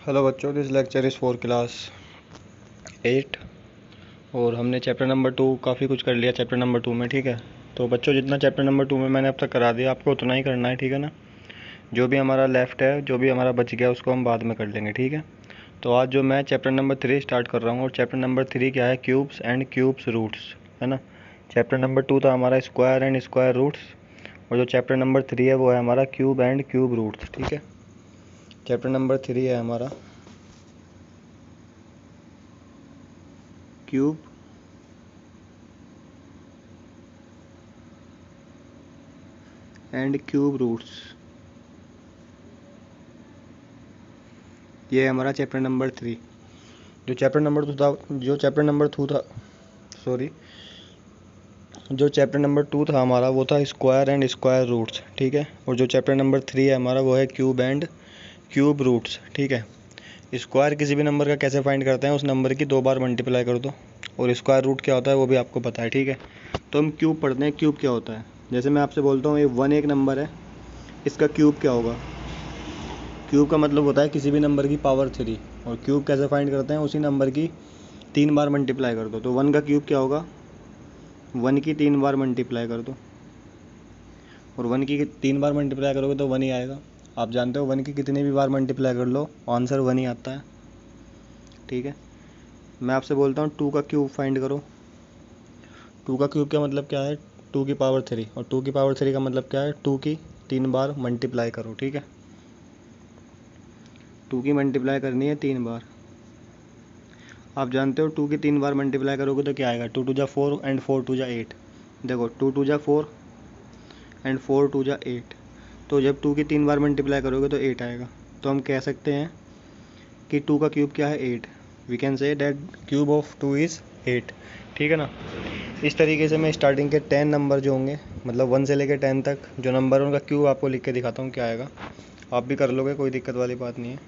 Hello बच्चों, this lecture is for class 8 और हमने चैप्टर नंबर 2 काफ़ी कुछ कर लिया चैप्टर नंबर 2 में। ठीक है, तो बच्चों जितना चैप्टर नंबर 2 में मैंने अब तक करा दिया आपको उतना ही करना है। ठीक है ना, जो भी हमारा लेफ़्ट है, जो भी हमारा बच गया उसको हम बाद में कर लेंगे। ठीक है, तो आज जो मैं चैप्टर नंबर 3 स्टार्ट कर रहा हूँ, और चैप्टर नंबर 3 क्या है, क्यूब्स एंड क्यूब्स रूट्स, है ना। चैप्टर नंबर 2 था हमारा स्क्वायर एंड स्क्वायर रूट्स, और जो चैप्टर नंबर 3 है वो है हमारा क्यूब एंड क्यूब रूट्स। ठीक है, चैप्टर नंबर 3 है हमारा क्यूब एंड क्यूब रूट्स। ये है हमारा चैप्टर नंबर 3। जो चैप्टर नंबर 2 था जो चैप्टर नंबर 2 था सॉरी जो चैप्टर नंबर 2 था हमारा वो था स्क्वायर एंड स्क्वायर रूट्स। ठीक है, और जो चैप्टर नंबर 3 है हमारा वो है क्यूब एंड क्यूब रूट्स। ठीक है, स्क्वायर किसी भी नंबर का कैसे फाइंड करते हैं, उस नंबर की 2 बार मल्टीप्लाई कर दो, और स्क्वायर रूट क्या होता है वो भी आपको पता है। ठीक है, तो हम क्यूब पढ़ते हैं। क्यूब क्या होता है, जैसे मैं आपसे बोलता हूँ ये 1 एक नंबर है, इसका क्यूब क्या होगा। क्यूब का मतलब होता है किसी भी नंबर की पावर 3, और क्यूब कैसे फाइंड करते हैं, उसी नंबर की 3 बार मल्टीप्लाई कर दो। तो 1 का क्यूब क्या होगा, 1 की 3 बार मल्टीप्लाई कर दो, और 1 की 3 बार मल्टीप्लाई करोगे तो 1 ही आएगा। आप जानते हो 1 की कितनी भी बार मल्टीप्लाई कर लो आंसर 1 ही आता है। ठीक है, मैं आपसे बोलता हूँ 2 का क्यूब फाइंड करो। 2 का क्यूब का मतलब क्या है, 2 की पावर 3, और 2 की पावर 3 का मतलब क्या है, 2 की 3 बार मल्टीप्लाई करो। ठीक है, 2 की मल्टीप्लाई करनी है 3 बार। आप जानते हो 2 की 3 बार मल्टीप्लाई करोगे तो क्या आएगा, 2 टू जा 4 एंड 4 टू जा 8। देखो 2 टू जा 4 एंड 4 टू जा 8, तो जब 2 की 3 बार मल्टीप्लाई करोगे तो 8 आएगा। तो हम कह सकते हैं कि 2 का क्यूब क्या है, 8। We can say that cube of 2 is 8। ठीक है ना। इस तरीके से मैं स्टार्टिंग के 10 नंबर जो होंगे, मतलब 1 से लेकर 10 तक जो नंबर है उनका क्यूब आपको लिख के दिखाता हूँ क्या आएगा। आप भी कर लोगे, कोई दिक्कत वाली बात नहीं है।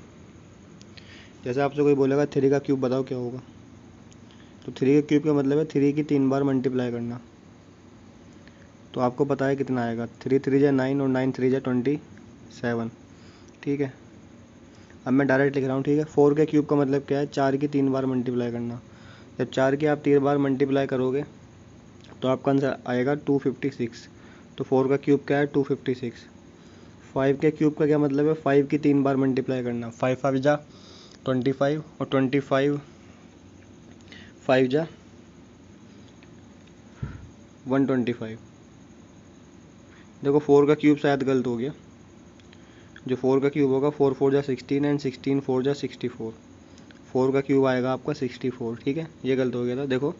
जैसे आपसे कोई बोलेगा 3 का क्यूब बताओ क्या होगा, तो 3 का क्यूब का मतलब है 3 की 3 बार मल्टीप्लाई करना। तो आपको पता है कितना आएगा, 3 3 जा 9 और 9 3 जा 27। ठीक है, अब मैं डायरेक्ट लिख रहा हूँ। ठीक है, 4 के क्यूब का मतलब क्या है, 4 की 3 बार मल्टीप्लाई करना। जब 4 की आप 3 बार मल्टीप्लाई करोगे तो आपका आंसर आएगा 256। तो 4 का क्यूब क्या है, 256। 5 के क्यूब का क्या मतलब है, 5 की 3 बार मल्टीप्लाई करना। 5 5 जा 25, और 25 5 जा 125। देखो 4 का क्यूब शायद गलत हो गया। जो 4 का क्यूब होगा, 4 4 जा 16 एंड 16 4 जा 64। 4 का क्यूब आएगा आपका 64। ठीक है, ये गलत हो गया था। देखो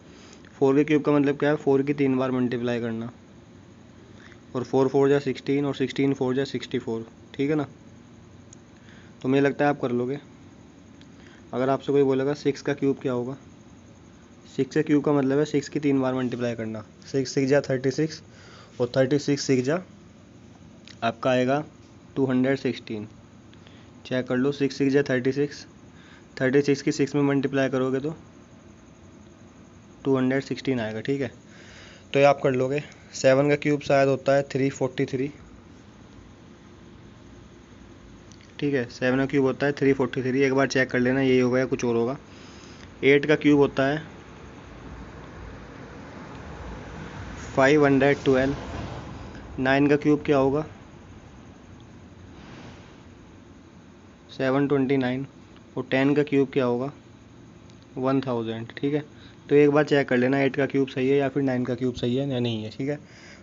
4 के क्यूब का मतलब क्या है, 4 की 3 बार मल्टीप्लाई करना, और 4 4 जा 16 और 16 4 जा 64। ठीक है ना, तो मुझे लगता है आप कर लोगे। अगर आपसे कोई बोलेगा 6 का क्यूब क्या होगा, 6 के क्यूब का मतलब है 6 की 3 बार मल्टीप्लाई करना। 6 6 जा 36, और 36 6 जा आपका आएगा 216। चेक कर लो, 6 6 जा 36, 36 की 6 में मल्टीप्लाई करोगे तो 216 आएगा। ठीक है, तो ये आप कर लोगे। 7 का क्यूब शायद होता है 343। ठीक है, 7 का क्यूब होता है 343, एक बार चेक कर लेना यही होगा या कुछ और होगा। 8 का क्यूब होता है 512। 9 का क्यूब क्या होगा, 729, और 10 का क्यूब क्या होगा, 1000। ठीक है, तो एक बार चेक कर लेना 8 का क्यूब सही है या फिर 9 का क्यूब सही है या नहीं है। ठीक है,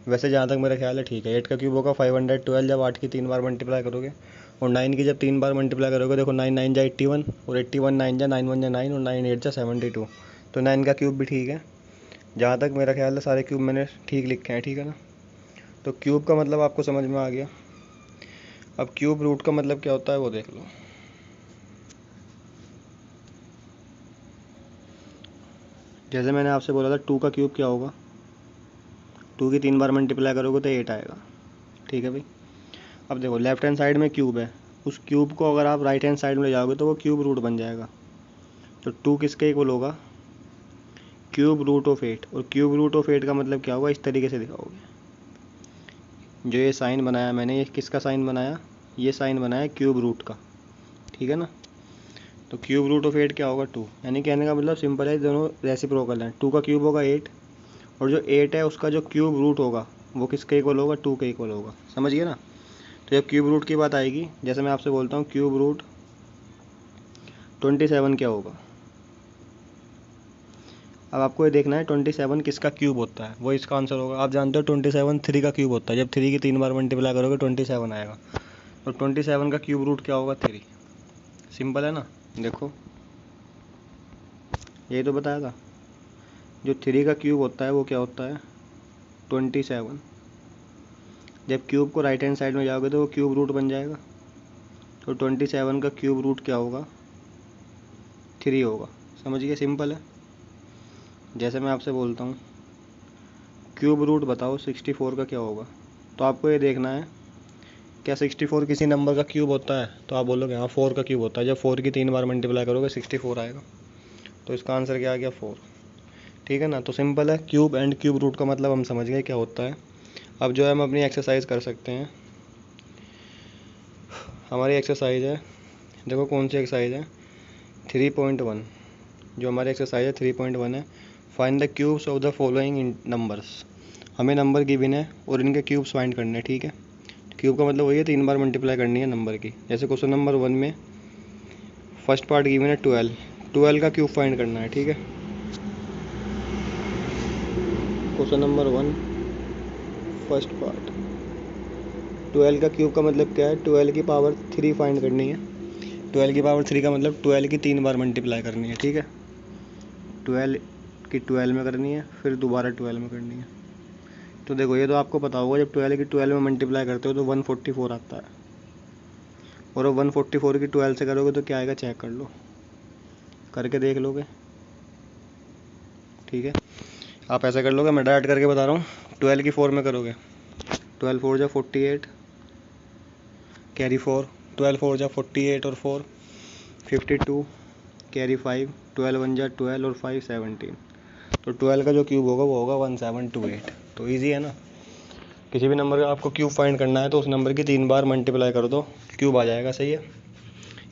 वैसे जहाँ तक मेरा ख्याल है ठीक है। 8 का क्यूब होगा 512, जब 8 की 3 बार मल्टीप्लाई करोगे, और 9 की जब 3 बार मल्टीप्लाई करोगे, देखो 9 9 जा 81, और 81 9 जा 9 1 जा 9, और 9 8 जा 72। तो 9 का क्यूब भी ठीक है। जहाँ तक मेरा ख्याल है सारे क्यूब मैंने ठीक लिखे हैं। ठीक है ना, तो क्यूब का मतलब आपको समझ में आ गया। अब क्यूब रूट का मतलब क्या होता है वो देख लो। जैसे मैंने आपसे बोला था 2 का क्यूब क्या होगा, 2 की 3 बार मल्टीप्लाई करोगे तो 8 आएगा। ठीक है भाई, अब देखो लेफ्ट हैंड साइड में क्यूब है, उस क्यूब को अगर आप राइट हैंड साइड में ले जाओगे तो वो क्यूब रूट बन जाएगा। तो 2 किसके इक्वल होगा, क्यूब रूट ऑफ 8। और क्यूब रूट ऑफ 8 का मतलब क्या होगा, इस तरीके से दिखाओगे। जो ये साइन बनाया मैंने, ये किसका साइन बनाया, ये साइन बनाया क्यूब रूट का। ठीक है ना, तो क्यूब रूट ऑफ 8 क्या होगा 2, यानी कहने का मतलब सिंपल है, दोनों रेसिप्रोकल हैं। 2 का क्यूब होगा 8 और जो 8 है उसका जो क्यूब रूट होगा वो किसके इक्वल होगा 2 के इक्वल होगा। समझ गए ना। तो जब क्यूब रूट की बात आएगी, जैसे मैं आपसे बोलता हूँ क्यूब रूट 27 क्या होगा। अब आपको ये देखना है 27 किसका क्यूब होता है, वो इसका आंसर होगा। आप जानते हो 27 3 का क्यूब होता है, जब 3 की 3 बार मल्टीप्लाई करोगे 27 आएगा। तो 27 का क्यूब रूट क्या होगा 3। सिंपल है ना। देखो यही तो बताया था, जो 3 का क्यूब होता है वो क्या होता है 27। जब क्यूब को राइट हैंड साइड में जाओगे तो वो क्यूब रूट बन जाएगा। तो 27 का क्यूब रूट क्या होगा 3 होगा। समझ गए, सिंपल है। जैसे मैं आपसे बोलता हूँ क्यूब रूट बताओ 64 का क्या होगा, तो आपको ये देखना है क्या 64 किसी नंबर का क्यूब होता है, तो आप बोलोगे हाँ 4 का क्यूब होता है। जब 4 की 3 बार मल्टीप्लाई करोगे 64 आएगा। तो इसका आंसर क्या आ गया 4। ठीक है ना। तो सिंपल है, क्यूब एंड क्यूब रूट का मतलब हम समझ गए क्या होता है। अब जो है हम अपनी एक्सरसाइज कर सकते हैं। हमारी एक्सरसाइज है, देखो कौन सी एक्सरसाइज है 3.1। जो हमारी एक्सरसाइज है 3.1 है। Find the cubes of the following numbers. हमें नंबर गिवन है और इनके क्यूब्स फाइंड करने हैं। ठीक है। क्यूब का मतलब वही है 3 बार मल्टीप्लाई करनी है नंबर की। जैसे क्वेश्चन नंबर 1 में फर्स्ट पार्ट गिवन है 12 का क्यूब फाइंड करना है। ठीक है। क्वेश्चन नंबर 1 फर्स्ट पार्ट 12 का क्यूब का मतलब क्या है 12 की पावर 3 फाइंड करनी है। 12 की पावर 3 का मतलब 12 की 3 बार मल्टीप्लाई करनी है। ठीक है। 12 की 12 में करनी है, फिर दोबारा 12 में करनी है। तो देखो ये तो आपको पता होगा, जब 12 की 12 में मल्टीप्लाई करते हो तो 144 आता है। और अब 144 की 12 से करोगे तो क्या आएगा चेक कर लो, करके देख लोगे। ठीक है। आप ऐसा कर लोगे, मैं डायरेक्ट करके बता रहा हूँ। 12 की 4 में करोगे 12 4 जा 48 कैरी 4, 12 4 जा 48 और 4 52 कैरी 5, 12 1 जा 12 और 5 17। तो 12 का जो क्यूब होगा वो होगा 1728। तो ईजी है ना। किसी भी नंबर का आपको क्यूब फाइंड करना है तो उस नंबर की 3 बार मल्टीप्लाई कर दो, क्यूब आ जाएगा। सही है।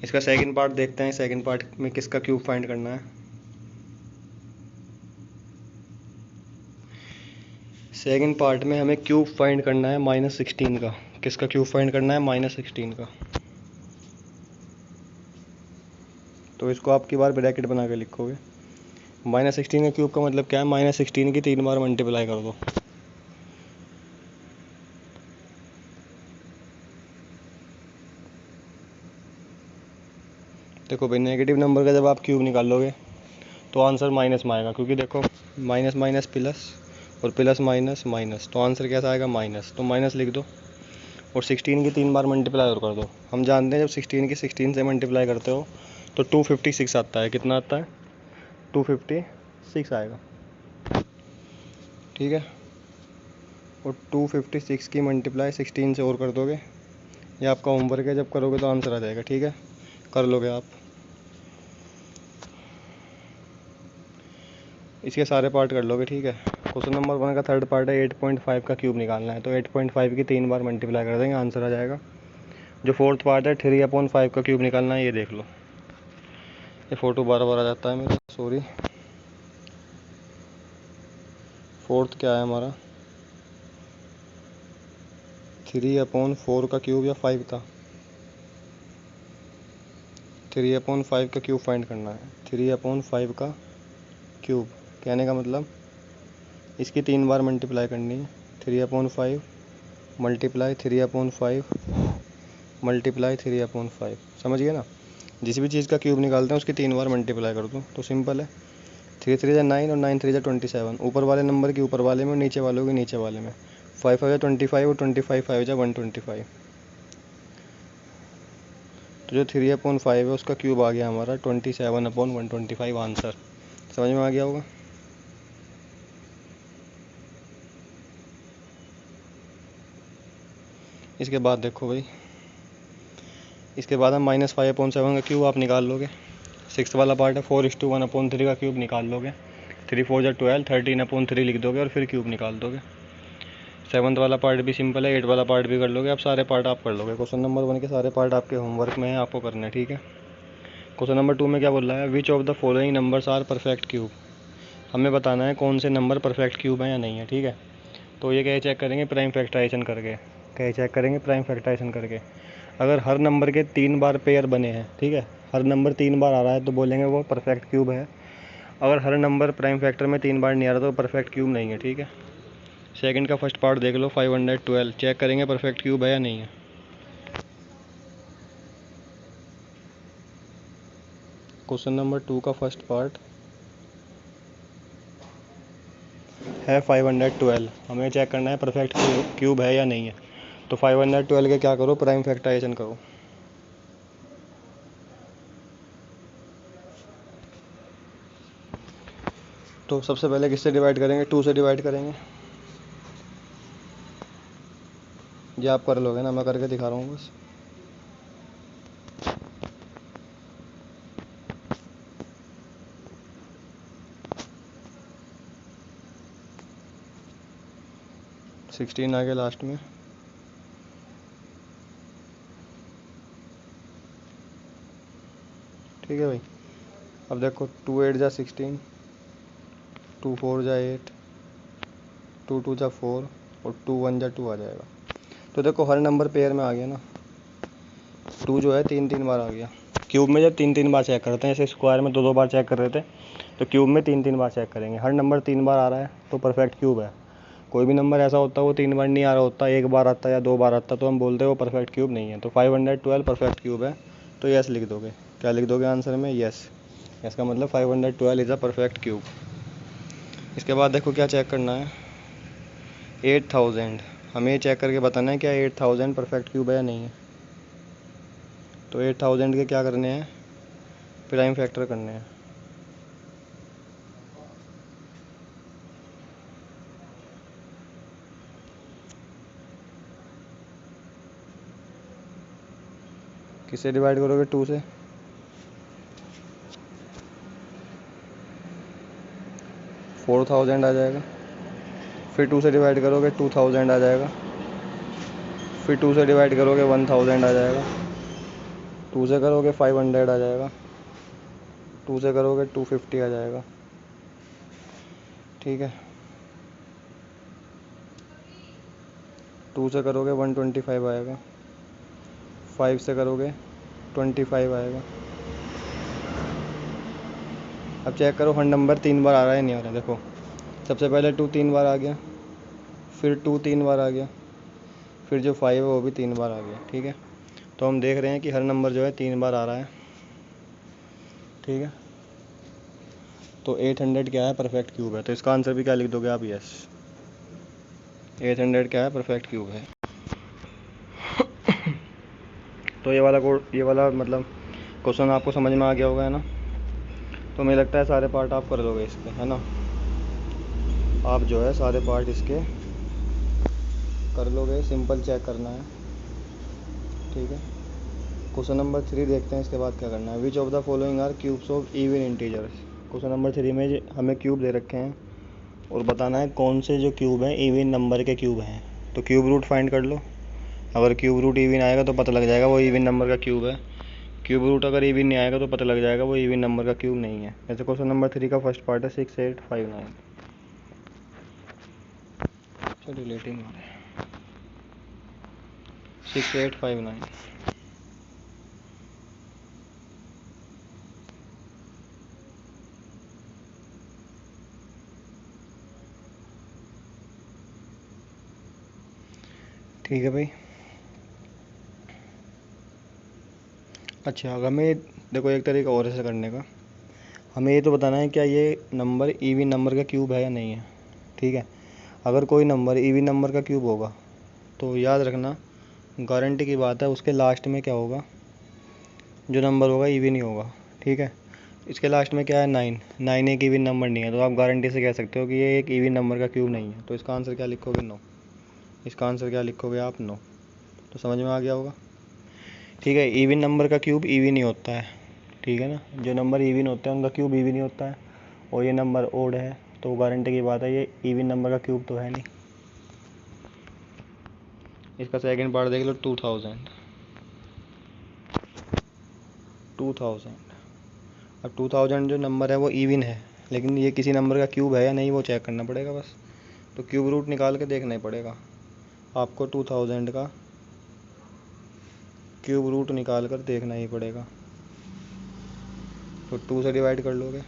इसका सेकंड पार्ट देखते हैं, सेकंड पार्ट में किसका क्यूब फाइंड करना है। सेकंड पार्ट में हमें क्यूब फाइंड करना है -16 का। किसका क्यूब फाइंड करना है -16 का। तो इसको आपकी बार ब्रैकेट बना के लिखोगे। -16 का क्यूब का मतलब क्या है, -16 की 3 बार मल्टीप्लाई कर दो। देखो भाई, नेगेटिव नंबर का जब आप क्यूब निकालोगे तो आंसर माइनस में आएगा, क्योंकि देखो माइनस माइनस प्लस और प्लस माइनस माइनस, तो आंसर कैसा आएगा माइनस। तो माइनस लिख दो और 16 की 3 बार मल्टीप्लाई और कर दो। हम जानते हैं जब 16 की 16 से मल्टीप्लाई करते हो तो 256 आता है। कितना आता है 256 आएगा। ठीक है। और 256 की मल्टीप्लाई 16 से और कर दोगे। ये आपका होमवर्क है, जब करोगे तो आंसर आ जाएगा। ठीक है, कर लोगे आप। इसके सारे पार्ट कर लोगे। ठीक है। क्वेश्चन नंबर 1 का थर्ड पार्ट है 8.5 का क्यूब निकालना है। तो 8.5 की 3 बार मल्टीप्लाई कर देंगे, आंसर आ जाएगा। जो फोर्थ पार्ट है 3/5 का क्यूब निकालना है। ये देख लो, ये फ़ोटो बार बार आ जाता है मेरा, सॉरी। फोर्थ क्या है हमारा 3/4 का क्यूब या 5 का। 3/5 का क्यूब फाइंड करना है। 3/5 का क्यूब कहने का मतलब इसकी 3 बार मल्टीप्लाई करनी है। 3/5 मल्टीप्लाई 3/5 मल्टीप्लाई 3/5। समझ गए ना। जिस भी चीज़ का क्यूब निकालते हैं उसकी 3 बार मल्टीप्लाई कर दो तो सिंपल है। 3 3 जा 9 और 9 3 जा 27। ऊपर वाले नंबर की ऊपर वाले में और नीचे वालों के नीचे वाले में। 5 5 जा 25 और 25 5 जा 125। तो जो 3/5 है उसका क्यूब आ गया हमारा 27/125 आंसर। समझ में आ गया होगा। इसके बाद देखो भाई, इसके बाद हम -5/7 का क्यूब आप निकाल लोगे। सिक्स वाला पार्ट है 4:1/3 का क्यूब निकाल लोगे। 3 4 जा 12, 13/3 लिख दोगे और फिर क्यूब निकाल दोगे। सेवन्थ वाला पार्ट भी सिंपल है, 8 वाला पार्ट भी कर लोगे। अब सारे पार्ट आप कर लोगे। क्वेश्चन नंबर 1 के सारे पार्ट आपके होमवर्क में है, आपको करना है। ठीक है। क्वेश्चन नंबर 2 में क्या बोल रहा है, which of the following numbers are perfect cube. हमें बताना है कौन से नंबर परफेक्ट क्यूब हैं या नहीं है, ठीक है। तो ये क्या चेक करेंगे, प्राइम फैक्टराइजेशन करके। क्या चेक करेंगे, प्राइम फैक्टराइजेशन करके। अगर हर नंबर के 3 बार पेयर बने हैं, ठीक है, हर नंबर 3 बार आ रहा है तो बोलेंगे वो परफेक्ट क्यूब है। अगर हर नंबर प्राइम फैक्टर में 3 बार नहीं आ रहा तो परफेक्ट क्यूब नहीं है, ठीक है। सेकंड का फर्स्ट पार्ट देख लो, 512 चेक करेंगे परफेक्ट क्यूब है या नहीं है। क्वेश्चन नंबर 2 का फर्स्ट पार्ट है 512, हमें चेक करना है परफेक्ट क्यूब है या नहीं है। तो 512 के क्या करो, प्राइम फैक्टराइजेशन करो। तो सबसे पहले किससे डिवाइड करेंगे, 2 से डिवाइड करेंगे। ये आप कर लोगे ना, मैं करके दिखा रहा हूँ बस। सिक्सटीन आ गया लास्ट में। ठीक है भाई। अब देखो 2 8 जा 16, 2 4 जा 8, 2 2 जा 4 और 2 1 जा 2 आ जाएगा। तो देखो हर नंबर पेयर में आ गया ना। 2 जो है 3 बार आ गया। क्यूब में जब 3 बार चेक करते हैं, जैसे स्क्वायर में 2 बार चेक कर रहे थे, तो क्यूब में 3 बार चेक करेंगे। हर नंबर 3 बार आ रहा है तो परफेक्ट क्यूब है। कोई भी नंबर ऐसा होता है वो 3 बार नहीं आ रहा होता, 1 बार आता है या 2 बार आता है, तो हम बोलते हैं वो परफेक्ट क्यूब नहीं है। तो 512 परफेक्ट क्यूब है, तो यस लिख दोगे। क्या लिख दोगे आंसर में, यस। इसका मतलब 512 इज़ अ परफेक्ट क्यूब। इसके बाद देखो क्या चेक करना है, 8000। हमें चेक करके बताना है क्या 8000 परफेक्ट क्यूब है या नहीं है। तो 8000 के क्या करने हैं, प्राइम फैक्टर करने हैं। किससे डिवाइड करोगे, 2 से। 4000 आ जाएगा। फिर 2 से डिवाइड करोगे 2000 आ जाएगा। फिर 2 से डिवाइड करोगे 1000 आ जाएगा। 2 से करोगे 500 आ जाएगा। 2 से करोगे 250 आ जाएगा, ठीक है। 2 से करोगे 125 आएगा। 5 से करोगे 25 आएगा। अब चेक करो हर नंबर 3 बार आ रहा है नहीं आ रहा। देखो सबसे पहले 2 3 बार आ गया, फिर 2 3 बार आ गया, फिर जो 5 है वो भी 3 बार आ गया, ठीक है। तो हम देख रहे हैं कि हर नंबर जो है 3 बार आ रहा है, ठीक है। तो 800 क्या है, परफेक्ट क्यूब है। तो इसका आंसर भी क्या लिख दोगे आप, यस। 800 क्या है, परफेक्ट क्यूब है। तो ये वाला मतलब क्वेश्चन आपको समझ में आ गया होगा, है ना। तो मुझे लगता है सारे पार्ट आप कर लोगे इसके, है ना। आप जो है सारे पार्ट इसके कर लोगे, सिंपल चेक करना है, ठीक है। क्वेश्चन नंबर 3 देखते हैं इसके बाद क्या करना है। Which of the following are cubes of even integers. Question number 3 में हमें क्यूब दे रखे हैं और बताना है कौन से जो क्यूब हैं इवन नंबर के क्यूब हैं। तो क्यूब रूट फाइंड कर लो। अगर क्यूब रूट इवन आएगा तो पता लग जाएगा वो इवन नंबर का क्यूब है। क्यूब रूट अगर इवन नहीं आएगा तो पता लग जाएगा वो इवन नंबर का क्यूब नहीं है। जैसे क्वेश्चन नंबर 3 का फर्स्ट पार्ट है 6 8 5 9। चलिए रिलेटिव 6 8 5 9। ठीक है भाई। अच्छा हमें देखो एक तरीका और ऐसे करने का, हमें ये तो बताना है क्या ये नंबर इवन नंबर का क्यूब है या नहीं है, ठीक है। अगर कोई नंबर इवन नंबर का क्यूब होगा तो याद रखना, गारंटी की बात है, उसके लास्ट में क्या होगा, जो नंबर होगा इवन ही होगा, ठीक है। इसके लास्ट में क्या है, 9। 9 एक इवन नंबर नहीं है, तो आप गारंटी से कह सकते हो कि ये एक इवन नंबर का क्यूब नहीं है। तो इसका आंसर क्या लिखोगे, 9। इसका आंसर क्या लिखोगे आप, 9। तो समझ में आ गया होगा, ठीक है। इवन नंबर का क्यूब इवन ही होता है, ठीक है ना। जो नंबर इवन होते हैं उनका क्यूब इवन ही होता है, और ये नंबर ओड है तो गारंटी की बात है ये इवन नंबर का क्यूब तो है नहीं। इसका सेकंड पार्ट देख लो, 2000। अब 2000 जो नंबर है वो इवन है, लेकिन ये किसी नंबर का क्यूब है या नहीं वो चेक करना पड़ेगा बस। तो क्यूब रूट निकाल के देखना ही पड़ेगा आपको, 2000 का क्यूब रूट निकाल कर देखना ही पड़ेगा। तो 2 से डिवाइड कर लोगे,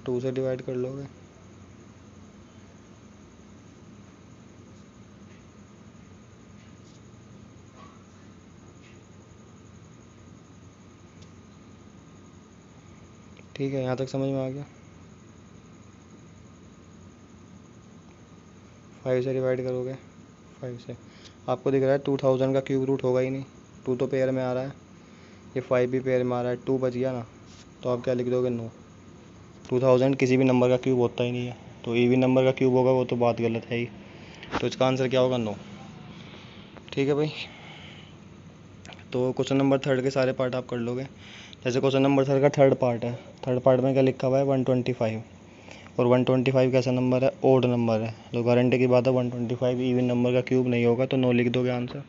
2 से डिवाइड कर लोगे, ठीक है, यहाँ तक समझ में आ गया। 5 से डिवाइड करोगे, 5 से आपको दिख रहा है 2000 का क्यूब रूट होगा ही नहीं, 2 तो पेयर में आ रहा है, ये 5 भी पेयर में आ रहा है, 2 बच गया ना, तो आप क्या लिख दोगे, नो। 2000 किसी भी नंबर का क्यूब होता ही नहीं है, तो इवन नंबर का क्यूब होगा वो तो बात गलत है ही। तो इसका आंसर क्या होगा, नो। ठीक है भाई। तो क्वेश्चन नंबर 3 के सारे पार्ट आप कर लोगे। जैसे क्वेश्चन नंबर 3 का थर्ड पार्ट है, थर्ड पार्ट में क्या लिखा हुआ है, 125, और 125 कैसा नंबर है, ओड नंबर है, तो गारंटी की बात है 125 इवन नंबर का क्यूब नहीं होगा, तो नो लिख दोगे आंसर।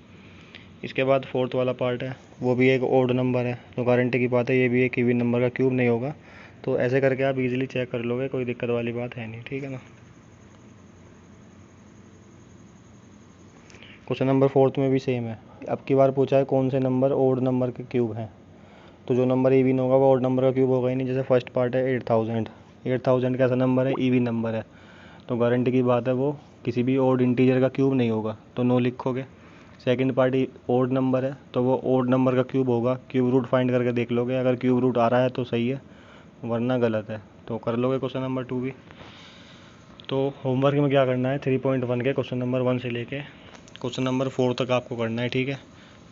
इसके बाद फोर्थ वाला पार्ट है, वो भी एक ओड नंबर है, तो गारंटी की बात है ये भी एक इवन नंबर का क्यूब नहीं होगा। तो ऐसे करके आप इजीली चेक कर लोगे, कोई दिक्कत वाली बात है नहीं, ठीक है ना। क्वेश्चन नंबर 4 में भी सेम है। अब की बार पूछा है कौन से नंबर ओड नंबर के क्यूब हैं, तो जो नंबर इवन होगा वो ओड नंबर का क्यूब होगा ही नहीं। जैसे फर्स्ट पार्ट है 8000, 8000 कैसा नंबर है, इवन नंबर है, तो गारंटी की बात है वो किसी भी ओड इंटीजर का क्यूब नहीं होगा, तो नो लिखोगे। सेकंड पार्ट ओड नंबर है, तो वो ओड नंबर का क्यूब होगा, क्यूब रूट फाइंड करके देख लोगे, अगर क्यूब रूट आ रहा है तो सही है, वरना गलत है। तो कर लोगे क्वेश्चन नंबर 2 भी। तो होमवर्क में क्या करना है, 3.1 के क्वेश्चन नंबर 1 से लेके क्वेश्चन नंबर 4 तक आपको करना है, ठीक है।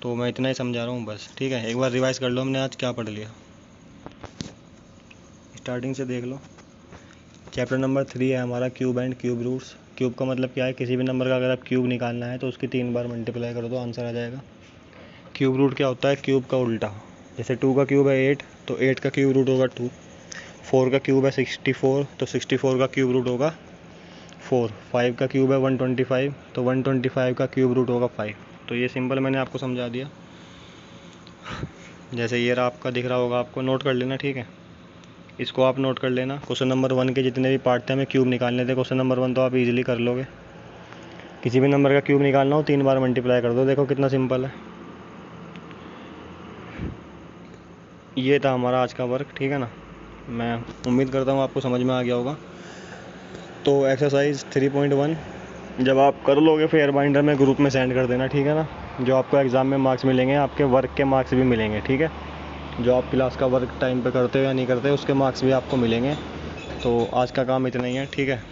तो मैं इतना ही समझा रहा हूँ बस, ठीक है। एक बार रिवाइज कर लो हमने आज क्या पढ़ लिया, स्टार्टिंग से देख लो। चैप्टर नंबर 3 है हमारा cube and cube roots. Cube का मतलब क्या है, किसी भी नंबर का अगर आप क्यूब निकालना है तो उसकी 3 बार मल्टीप्लाई कर दो, आंसर आ जाएगा। क्यूब रूट क्या होता है, क्यूब का उल्टा। जैसे 2 का क्यूब है 8, तो 8 का क्यूब रूट होगा 2। 4 का क्यूब है 64, तो 64 का क्यूब रूट होगा 4। 5 का क्यूब है 125, तो 125 का क्यूब रूट होगा 5। तो ये सिंपल मैंने आपको समझा दिया। जैसे ये रहा आपका, दिख रहा होगा आपको, नोट कर लेना, ठीक है। इसको आप नोट कर लेना। क्वेश्चन नंबर 1 के जितने भी पार्ट थे हमें क्यूब निकालने थे, क्वेश्चन नंबर 1 तो आप इजीली कर लोगे। किसी भी नंबर का क्यूब निकालना हो 3 बार मल्टीप्लाई कर दो, देखो कितना सिंपल है। ये था हमारा आज का वर्क, ठीक है ना। मैं उम्मीद करता हूँ आपको समझ में आ गया होगा। तो एक्सरसाइज 3.1 जब आप कर लोगे फेयर बाइंडर में ग्रुप में सेंड कर देना, ठीक है ना। जो आपको एग्ज़ाम में मार्क्स मिलेंगे, आपके वर्क के मार्क्स भी मिलेंगे, ठीक है। जो आप क्लास का वर्क टाइम पे करते हो या नहीं करते उसके मार्क्स भी आपको मिलेंगे। तो आज का काम इतना ही है, ठीक है।